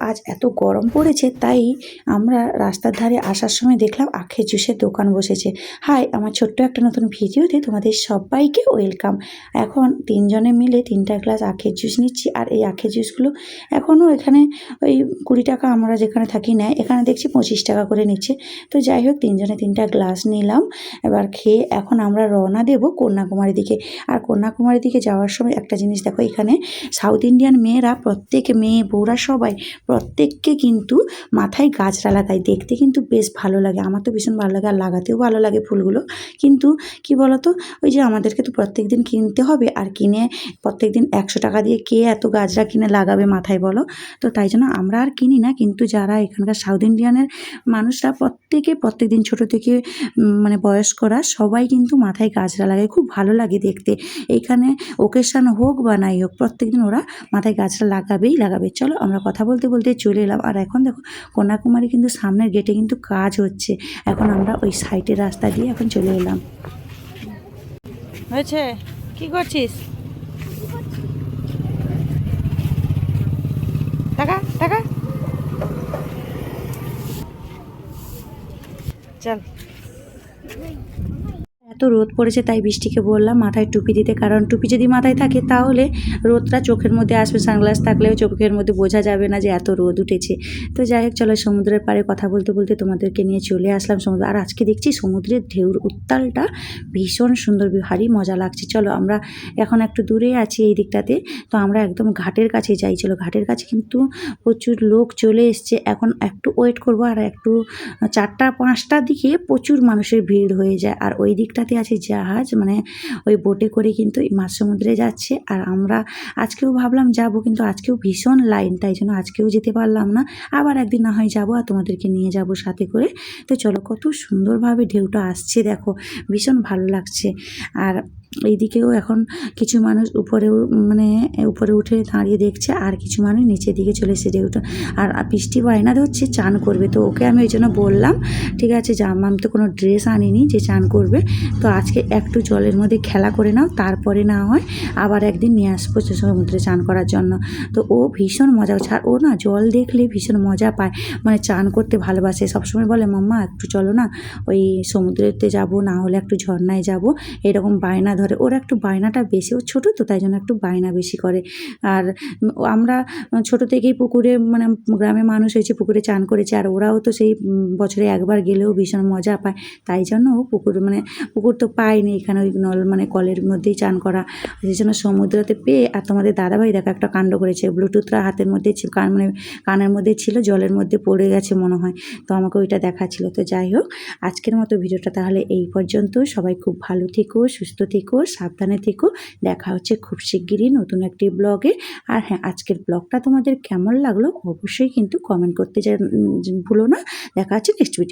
আজ এত গরম পড়েছে, তাই আমরা রাস্তার ধারে আসার সময় দেখলাম আখের জুসের দোকান বসেছে। হাই, আমার ছোট্ট একটা নতুন ভিডিওতে তোমাদের সবাইকে ওয়েলকাম। এখন তিনজনে মিলে 3টা গ্লাস আখের জুস নিচ্ছি, আর এই আখের জুসগুলো এখনও এখানে ওই 20 টাকা আমরা যেখানে থাকি নেয়, এখানে দেখছি 25 টাকা করে নিচ্ছে। তো যাই হোক, তিনজনে 3টা গ্লাস নিলাম। এবার খেয়ে এখন আমরা রওনা দেব কন্যাকুমারীর দিকে। আর কন্যাকুমারীর দিকে যাওয়ার সময় একটা জিনিস দেখো, এখানে সাউথ ইন্ডিয়ান মেয়েরা, প্রত্যেক মেয়ে বউরা সবাই প্রত্যেককে কিন্তু মাথায় গাজরা লাগায়। দেখতে কিন্তু বেশ ভালো লাগে, আমার তো ভীষণ ভালো লাগে, আর লাগাতেও ভালো লাগে ফুলগুলো। কিন্তু কি বলতো, ওই যে আমাদেরকে তো প্রত্যেক দিন কিনতে হবে, আর কিনে প্রত্যেক দিন 100 টাকা দিয়ে কে এত গাজরা কিনে লাগাবে মাথায় বলো? তো তাই জন্য আমরা আর কিনি না। কিন্তু যারা এখানকার সাউথ ইন্ডিয়ানের মানুষরা প্রত্যেক দিন ছোটো থেকে মানে বয়স্করা সবাই কিন্তু মাথায় গাজরা লাগায়, খুব ভালো লাগে দেখতে। এইখানে ওকেশন হোক বা নাই হোক, প্রত্যেকদিন ওরা মাথায় গাছটা লাগাবেই লাগাবে। চলো, আমরা কথা বলতে বলতে চলে এলাম। আর এখন দেখো, কন্যাকুমারী কিন্তু সামনের গেটে কিন্তু কাজ হচ্ছে। এখন আমরা ওই সাইডের রাস্তা দিয়ে এখন চলে এলাম। হয়েছে, কি করছিস? টাকা টাকা চল। এত রোদ পড়েছে, তাই বৃষ্টিকে বললাম মাথায় টুপি দিতে, কারণ টুপি যদি মাথায় থাকে তাহলে রোদটা চোখের মধ্যে আসবে, সানগ্লাস থাকলেও চোখের মধ্যে বোঝা যাবে না যে এত রোদ উঠেছে। তো যাই হোক, চলো সমুদ্রের পাড়ে কথা বলতে বলতে তোমাদেরকে নিয়ে চলে আসলাম সমুদ্র। আর আজকে দেখছি সমুদ্রের ঢেউর উত্তালটা ভীষণ সুন্দর, ভারী মজা লাগছে। চলো, আমরা এখন একটু দূরে আছি এই দিকটাতে, তো আমরা একদম ঘাটের কাছে যাই। চলো, ঘাটের কাছে কিন্তু প্রচুর লোক চলে এসছে। এখন একটু ওয়েট করবো, আর একটু 4টা-5টার দিকে প্রচুর মানুষের ভিড় হয়ে যায়। আর ওই দিকটাতে আছে জাহাজ, মানে ওই বোটে করে কিন্তু মাঝ সমুদ্রে যাচ্ছে। আর আমরা আজকেও ভাবলাম যাব, কিন্তু আজকেও ভীষণ লাইন, তাই জন্য আজকেও যেতে পারলাম না। আবার একদিন না হয় যাবো, আর তোমাদেরকে নিয়ে যাব সাথে করে। তো চলো, কত সুন্দরভাবে ঢেউটা আসছে দেখো, ভীষণ ভালো লাগছে। আর এইদিকেও এখন কিছু মানুষ উপরেও মানে উপরে উঠে দাঁড়িয়ে দেখছে, আর কিছু মানুষ নিচের দিকে চলে এসেছে ঢেউটা। আর বৃষ্টি বায়না ধরছে চান করবে, তো ওকে আমি ওই জন্য বললাম ঠিক আছে জামা, আমি তো কোনো ড্রেস আনিনি যে চান করবে, তো আজকে একটু জলের মধ্যে খেলা করে নাও, তারপরে না হয় আবার একদিন নিয়ে আসবো সমুদ্রে চান করার জন্য। তো ও ভীষণ মজা হচ্ছে, আর ও না জল দেখলে ভীষণ মজা পায়, মানে চান করতে ভালোবাসে। সবসময় বলে মাম্মা একটু চলো না, ওই সমুদ্রেতে যাব, না হলে একটু ঝর্ণায় যাব, এরকম বায়না ধরে। ওর একটু বায়নাটা বেশি, ও ছোটো তো তাই জন্য একটু বায়না বেশি করে। আর আমরা ছোটো থেকেই পুকুরে, মানে গ্রামে মানুষ হয়েছে, পুকুরে চান করেছে, আর ওরাও তো সেই বছরে একবার গেলেও ভীষণ মজা পায়। তাই জন্য ও পুকুর তো পায়নি এখানে, ওই নল মানে কলের মধ্যেই চান করা, সেই জন্য সমুদ্রতে পেয়ে। আর তোমাদের দাদাভাই দেখো একটা কাণ্ড করেছে, ব্লুটুথটা হাতের মধ্যে মানে কানের মধ্যে ছিল, জলের মধ্যে পড়ে গেছে মনে হয়, তো আমাকে ওইটা দেখাচ্ছিল। তো যাই হোক, আজকের মতো ভিডিওটা তাহলে এই পর্যন্ত। সবাই খুব ভালো থেকো, সুস্থ থেকো, সাবধানে থেকো। দেখা হচ্ছে খুব শিগগিরই নতুন একটি ব্লগে। আর হ্যাঁ, আজকের ব্লগটা তোমাদের কেমন লাগলো অবশ্যই কিন্তু কমেন্ট করতে ভুলো না। দেখা হচ্ছে নেক্সট ভিডিও।